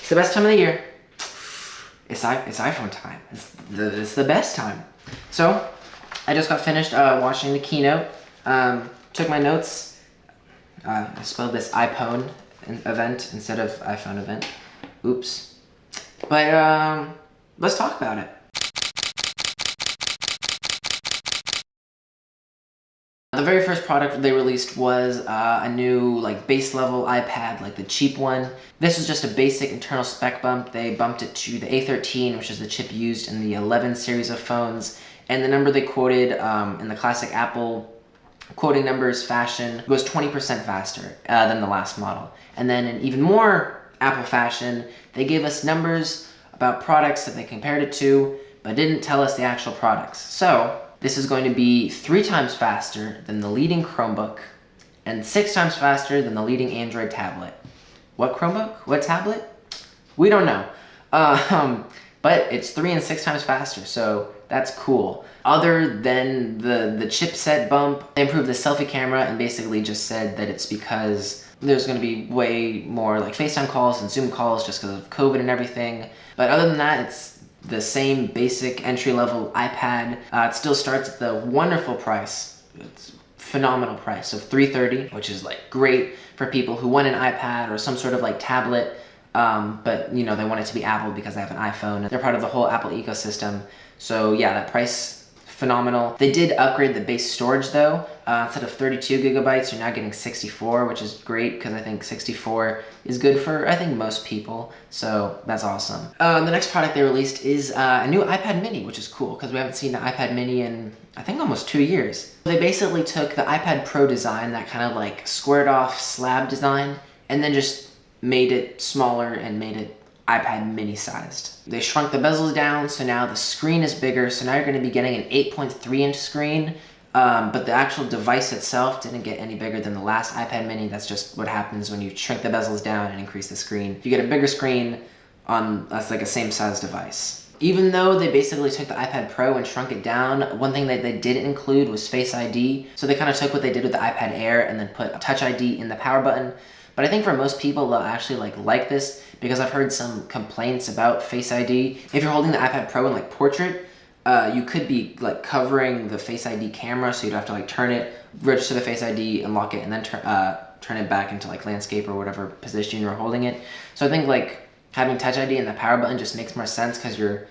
It's the best time of the year. It's iPhone time. It's the best time. So, I just got finished watching the keynote. Took my notes. I spelled this iPhone event instead of iPhone event. Oops. But let's talk about it. The very first product they released was a new base level iPad, like the cheap one. This was just a basic internal spec bump. They bumped it to the A13, which is the chip used in the 11 series of phones. And the number they quoted in the classic Apple quoting numbers fashion was 20% faster than the last model. And then in even more Apple fashion, they gave us numbers about products that they compared it to, but didn't tell us the actual products. So this is going to be 3 times faster than the leading Chromebook and 6 times faster than the leading Android tablet. What Chromebook? What tablet? We don't know. But it's 3 and 6 times faster, so that's cool. Other than the chipset bump, they improved the selfie camera and basically just said that it's because there's going to be way more FaceTime calls and Zoom calls just because of COVID and everything. But other than that, it's the same basic entry-level iPad. It still starts at the wonderful price. It's phenomenal price of $330, which is great for people who want an iPad or some sort of tablet, but they want it to be Apple because they have an iPhone. They're part of the whole Apple ecosystem. So yeah, that price, phenomenal. They did upgrade the base storage though. Instead of 32 gigabytes, you're now getting 64, which is great because I think 64 is good for, I think, most people. So that's awesome. The next product they released is a new iPad mini, which is cool because we haven't seen the iPad mini in, I think, almost 2 years. They basically took the iPad Pro design, that kind of squared off slab design, and then just made it smaller and made it iPad mini sized. They shrunk the bezels down, so now the screen is bigger, so now you're going to be getting an 8.3 inch screen, but the actual device itself didn't get any bigger than the last iPad mini. That's just what happens when you shrink the bezels down and increase the screen. You get a bigger screen on that's a same size device. Even though they basically took the iPad Pro and shrunk it down, one thing that they didn't include was Face ID. So they kind of took what they did with the iPad Air and then put Touch ID in the power button. But I think for most people, they'll actually like this because I've heard some complaints about Face ID. If you're holding the iPad Pro in portrait, you could be covering the Face ID camera, so you'd have to turn it, register the Face ID, unlock it, and then turn it back into landscape or whatever position you're holding it. So I think having Touch ID in the power button just makes more sense because you're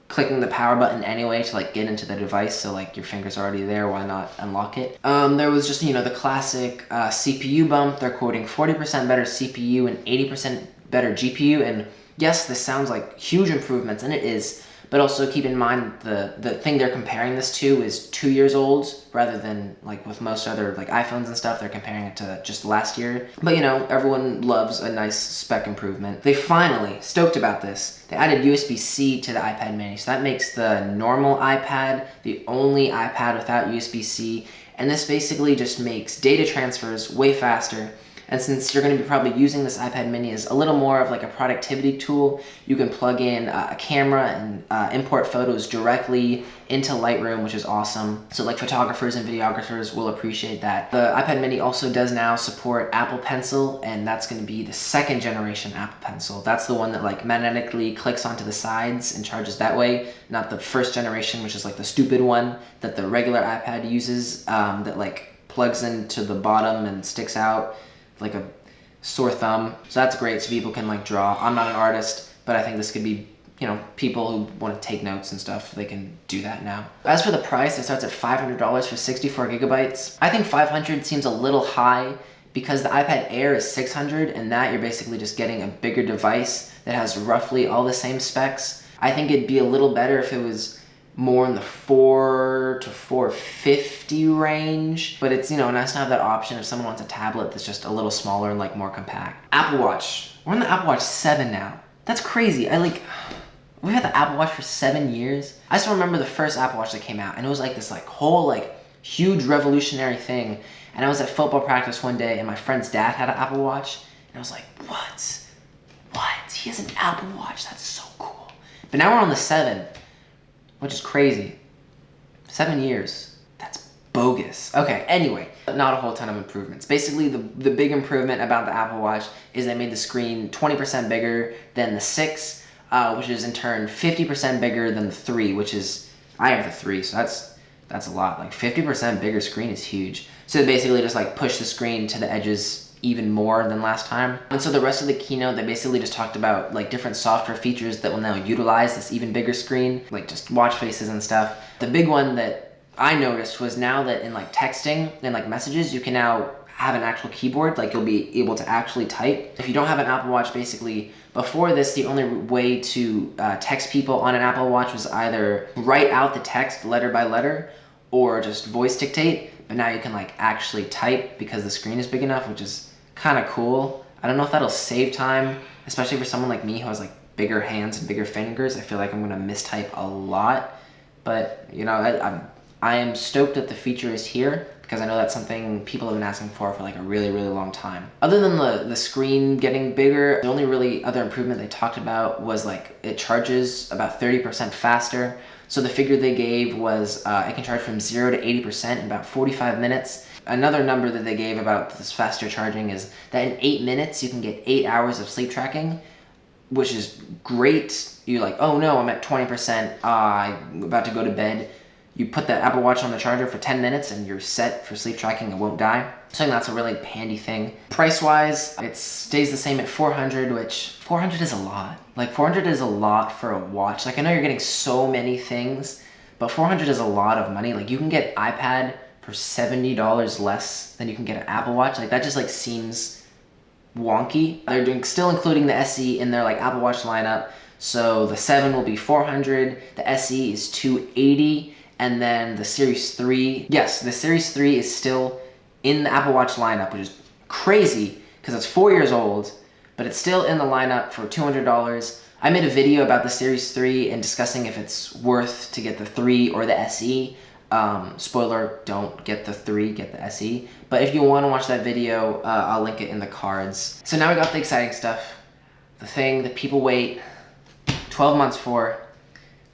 clicking the power button anyway to get into the device, so your finger's already there, why not unlock it? There was just, the classic CPU bump. They're quoting 40% better CPU and 80% better GPU, and yes, this sounds like huge improvements, and it is, but also keep in mind the thing they're comparing this to is 2 years old, rather than with most other iPhones and stuff, they're comparing it to just last year. But everyone loves a nice spec improvement. They finally, stoked about this, they added USB-C to the iPad mini, so that makes the normal iPad the only iPad without USB-C, and this basically just makes data transfers way faster. And since you're going to be probably using this iPad mini as a little more of a productivity tool, you can plug in a camera and import photos directly into Lightroom, which is awesome. So photographers and videographers will appreciate that. The iPad mini also does now support Apple Pencil, and that's going to be the 2nd generation Apple Pencil. That's the one that magnetically clicks onto the sides and charges that way, not the 1st generation, which is the stupid one that the regular iPad uses, that plugs into the bottom and sticks out like a sore thumb. So that's great, so people can draw. I'm not an artist, but I think this could be, people who want to take notes and stuff, they can do that now. As for the price, it starts at $500 for 64 gigabytes. I think $500 seems a little high because the iPad Air is $600, and that you're basically just getting a bigger device that has roughly all the same specs. I think it'd be a little better if it was more in the $400 to $450 range, but it's nice to have that option if someone wants a tablet that's just a little smaller and more compact. Apple Watch, we're on the Apple Watch 7 now. That's crazy. We've had the Apple Watch for 7 years. I still remember the first Apple Watch that came out, and it was this whole huge revolutionary thing. And I was at football practice one day, and my friend's dad had an Apple Watch, and I was like, what? He has an Apple Watch? That's so cool. But now we're on the 7. Which is crazy. 7 years. That's bogus. Okay, anyway, not a whole ton of improvements. Basically, the big improvement about the Apple Watch is they made the screen 20% bigger than the 6, which is in turn 50% bigger than the 3, which is, I have the 3, so that's a lot. Like 50% bigger screen is huge. So they basically just like push the screen to the edges even more than last time. And so the rest of the keynote, they basically just talked about like different software features that will now utilize this even bigger screen, like just watch faces and stuff. The big one that I noticed was now that in like texting and like messages, you can now have an actual keyboard, like you'll be able to actually type. If you don't have an Apple Watch, basically, before this, the only way to text people on an Apple Watch was either write out the text letter by letter or just voice dictate. But now you can like actually type because the screen is big enough, which is kind of cool. I don't know if that'll save time, especially for someone like me who has like bigger hands and bigger fingers. I feel like I'm gonna mistype a lot, but you know, I am stoked that the feature is here because I know that's something people have been asking for like a really, really long time. Other than the screen getting bigger, the only really other improvement they talked about was like it charges about 30% faster. So the figure they gave was it can charge from 0 to 80% in about 45 minutes. Another number that they gave about this faster charging is that in 8 minutes you can get 8 hours of sleep tracking, which is great. You're like, oh no, I'm at 20%, I'm about to go to bed. You put the Apple Watch on the charger for 10 minutes and you're set for sleep tracking and won't die. So I think that's a really handy thing. Price-wise, it stays the same at $400, which $400 is a lot. Like $400 is a lot for a watch. Like I know you're getting so many things, but $400 is a lot of money. Like you can get iPad for $70 less than you can get an Apple Watch. Like that just like seems wonky. They're still including the SE in their like Apple Watch lineup. So the 7 will be $400, the SE is $280, and then the Series 3, yes, the Series 3 is still in the Apple Watch lineup, which is crazy because it's 4 years old, but it's still in the lineup for $200. I made a video about the Series 3 and discussing if it's worth to get the 3 or the SE. Spoiler, don't get the 3, get the SE. But if you want to watch that video, I'll link it in the cards. So now we got the exciting stuff. The thing that people wait 12 months for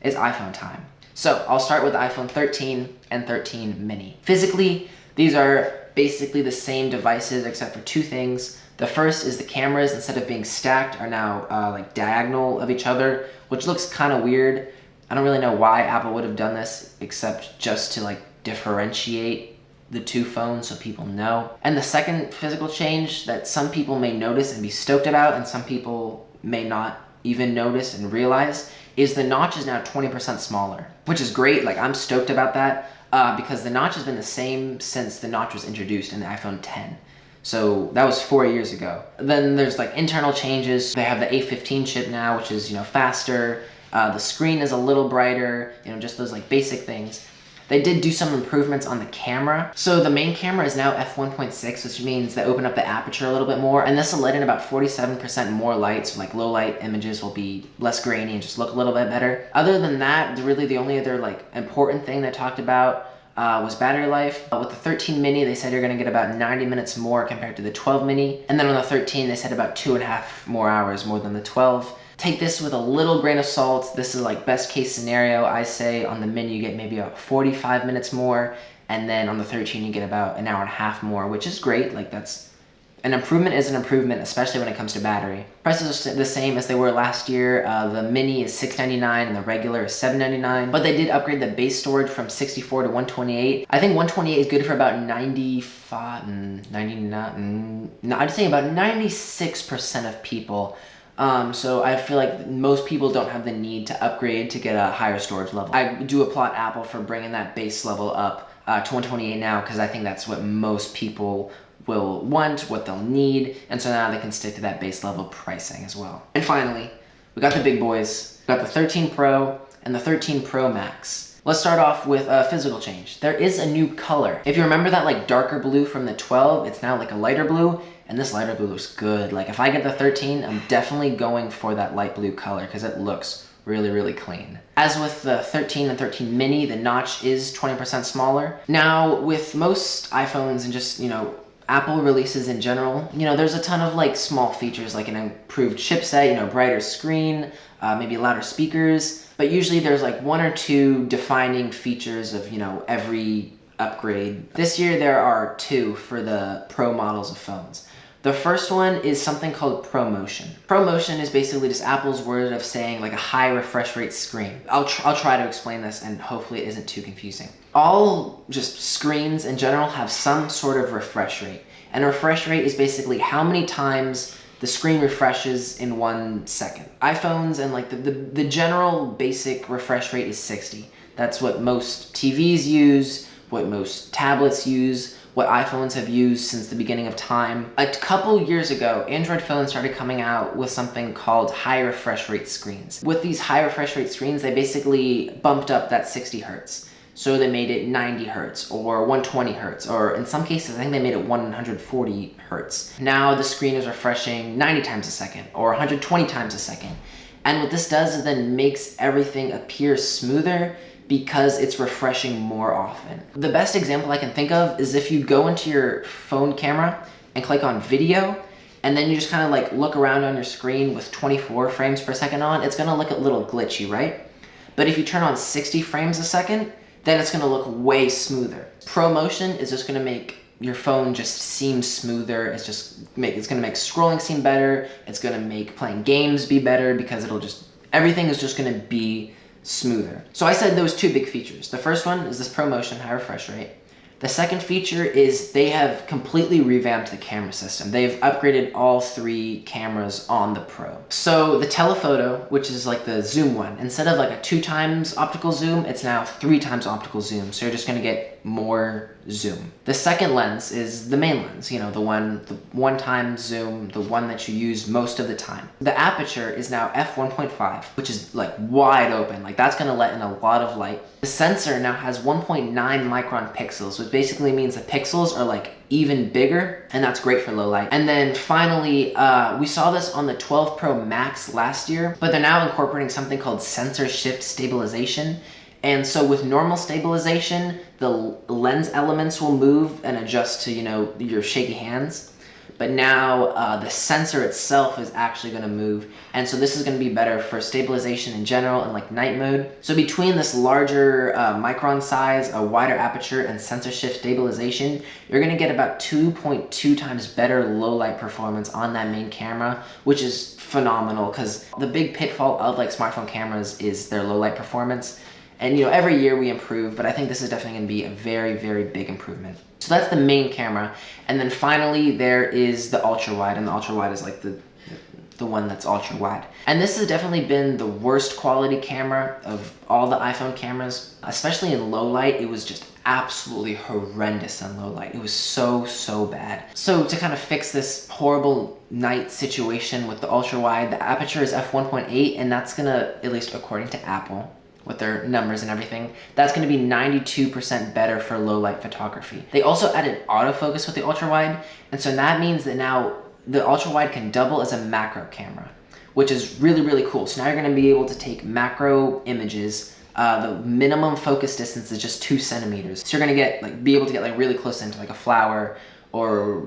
is iPhone time. So I'll start with the iPhone 13 and 13 mini. Physically, these are basically the same devices except for 2 things. The first is the cameras, instead of being stacked, are now like diagonal of each other, which looks kind of weird. I don't really know why Apple would have done this except just to like differentiate the 2 phones so people know. And the second physical change that some people may notice and be stoked about and some people may not even notice and realize is the notch is now 20% smaller, which is great. Like I'm stoked about that because the notch has been the same since the notch was introduced in the iPhone 10. So that was 4 years ago. Then there's like internal changes. They have the A15 chip now, which is, you know, faster. The screen is a little brighter, you know, just those like basic things. They did do some improvements on the camera. So the main camera is now f1.6, which means they open up the aperture a little bit more, and this will let in about 47% more light, so like low light images will be less grainy and just look a little bit better. Other than that, really the only other like important thing they talked about was battery life. With the 13 mini, they said you're gonna get about 90 minutes more compared to the 12 mini. And then on the 13, they said about 2.5 more hours more than the 12. Take this with a little grain of salt. This is like best case scenario. I say on the mini, you get maybe about 45 minutes more. And then on the 13, you get about an hour and a half more, which is great. Like that's, an improvement is an improvement, especially when it comes to battery. Prices are the same as they were last year. The mini is $699 and the regular is $799. But they did upgrade the base storage from 64 to 128. I think 128 is good for about 95, 99, no, I'd say about 96% of people. So I feel like most people don't have the need to upgrade to get a higher storage level. I do applaud Apple for bringing that base level up to 128 now, because I think that's what most people will want, what they'll need, and so now they can stick to that base level pricing as well. And finally, we got the big boys. We got the 13 Pro and the 13 Pro Max. Let's start off with a physical change. There is a new color. If you remember that like darker blue from the 12, it's now like a lighter blue, and this lighter blue looks good. Like if I get the 13, I'm definitely going for that light blue color because it looks really, really clean. As with the 13 and 13 mini, the notch is 20% smaller. Now, with most iPhones and just, you know, Apple releases in general, you know, there's a ton of like small features like an improved chipset, you know, brighter screen, maybe louder speakers, but usually there's like 1 or 2 defining features of, you know, every upgrade. This year there are 2 for the Pro models of phones. The first one is something called ProMotion. ProMotion is basically just Apple's word of saying like a high refresh rate screen. I'll try to explain this and hopefully it isn't too confusing. All just screens in general have some sort of refresh rate. And a refresh rate is basically how many times the screen refreshes in 1 second. iPhones and like the general basic refresh rate is 60. That's what most TVs use, what most tablets use, what iPhones have used since the beginning of time. A couple years ago, Android phones started coming out with something called high refresh rate screens. With these high refresh rate screens, they basically bumped up that 60 hertz. So they made it 90 hertz or 120 hertz, or in some cases, I think they made it 140 hertz. Now the screen is refreshing 90 times a second or 120 times a second. And what this does is then makes everything appear smoother because it's refreshing more often. The best example I can think of is if you go into your phone camera and click on video, and then you just kind of like look around on your screen with 24 frames per second on, it's gonna look a little glitchy, right? But if you turn on 60 frames a second, then it's gonna look way smoother. ProMotion is just gonna make your phone just seem smoother. It's gonna make scrolling seem better. It's gonna make playing games be better because everything is just gonna be smoother. So I said those 2 big features. The first one is this ProMotion high refresh rate. The second feature is they have completely revamped the camera system. They've upgraded all 3 cameras on the Pro. So the telephoto, which is like the zoom one, instead of like a 2 times optical zoom, it's now 3 times optical zoom. So you're just gonna get more zoom. The second lens is the main lens, you know, the 1 time zoom, the one that you use most of the time. The aperture is now f1.5, which is like wide open. Like that's gonna let in a lot of light. The sensor now has 1.9 micron pixels, which basically means the pixels are like even bigger, and that's great for low light. And then finally, we saw this on the 12 Pro Max last year, but they're now incorporating something called sensor shift stabilization. And so with normal stabilization, the lens elements will move and adjust to, you know, your shaky hands. But now the sensor itself is actually gonna move. And so this is gonna be better for stabilization in general and like night mode. So between this larger micron size, a wider aperture, and sensor shift stabilization, you're gonna get about 2.2 times better low light performance on that main camera, which is phenomenal because the big pitfall of like smartphone cameras is their low light performance. And you know, every year we improve, but I think this is definitely gonna be a very, very big improvement. So that's the main camera. And then finally, there is the ultra wide, and the ultra wide is like the one that's ultra wide. And this has definitely been the worst quality camera of all the iPhone cameras, especially in low light. It was just absolutely horrendous in low light. It was so, so bad. So to kind of fix this horrible night situation with the ultra wide, the aperture is f1.8, and that's gonna, at least according to Apple, with their numbers and everything, that's gonna be 92% better for low light photography. They also added autofocus with the ultra wide, and so that means that now the ultra wide can double as a macro camera, which is really, really cool. So now you're gonna be able to take macro images. The minimum focus distance is just 2 centimeters. So you're gonna be able to get like really close into like a flower or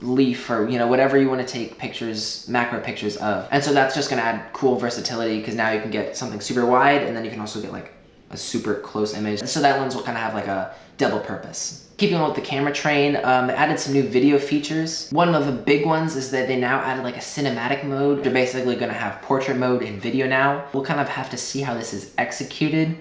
leaf or, you know, whatever you want to take pictures, macro pictures of. And so that's just going to add cool versatility because now you can get something super wide and then you can also get like a super close image. So that lens will kind of have like a double purpose. Keeping on with the camera train, they added some new video features. One of the big ones is that they now added like a cinematic mode. They're basically going to have portrait mode in video now. We'll kind of have to see how this is executed,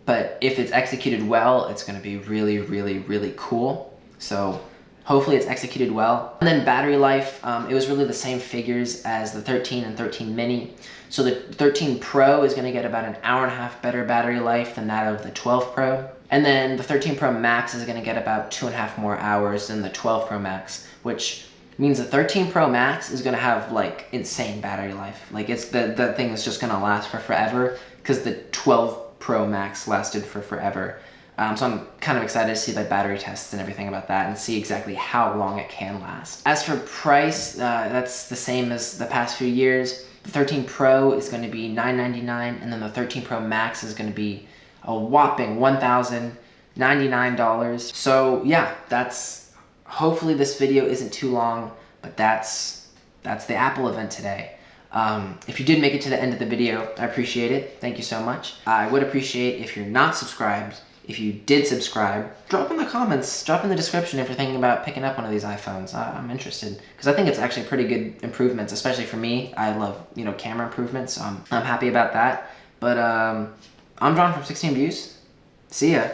but if it's executed well, it's going to be really, really, really cool. So hopefully it's executed well. And then battery life, it was really the same figures as the 13 and 13 mini. So the 13 Pro is gonna get about an hour and a half better battery life than that of the 12 Pro. And then the 13 Pro Max is gonna get about 2.5 more hours than the 12 Pro Max, which means the 13 Pro Max is gonna have like insane battery life. Like the thing is just gonna last for forever because the 12 Pro Max lasted for forever. So I'm kind of excited to see like battery tests and everything about that and see exactly how long it can last. As for price, that's the same as the past few years. The 13 Pro is going to be $999, and then the 13 Pro Max is going to be a whopping $1,099. So yeah, hopefully this video isn't too long, but that's the Apple event today. If you did make it to the end of the video, I appreciate it. Thank you so much. I would appreciate if you're not subscribed, if you did subscribe, drop in the comments, drop in the description if you're thinking about picking up one of these iPhones. I'm interested, because I think it's actually pretty good improvements, especially for me. I love, you know, camera improvements, so I'm happy about that. But I'm John from 16 Views. See ya.